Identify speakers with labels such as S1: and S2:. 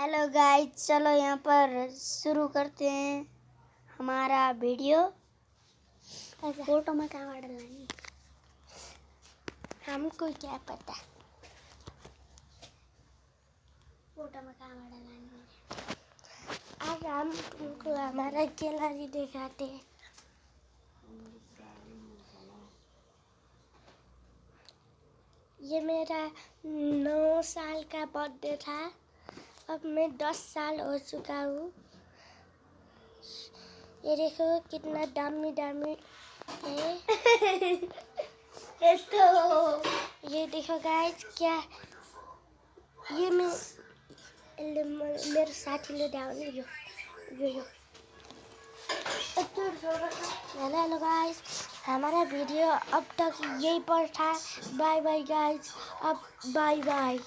S1: Hello guys, चलो यहाँ पर शुरू करते हैं हमारा वीडियो। फोटो में क्या डालनी हमको क्या पता। फोटो में क्या डालनी आज हम तुमको हमारा गैलरी दिखाते हैं। ये मेरा 9 साल का बर्थडे था। अब मैं 10 साल हो चुका हूँ। ये देखो कितना दामी दामी है। तो ये देखो गाइस, क्या ये मेरे साथी ले डाउन यो। हेलो गाइस, हमारा वीडियो अब तक यही पर था। बाय बाय गाइस, अब बाय बाय।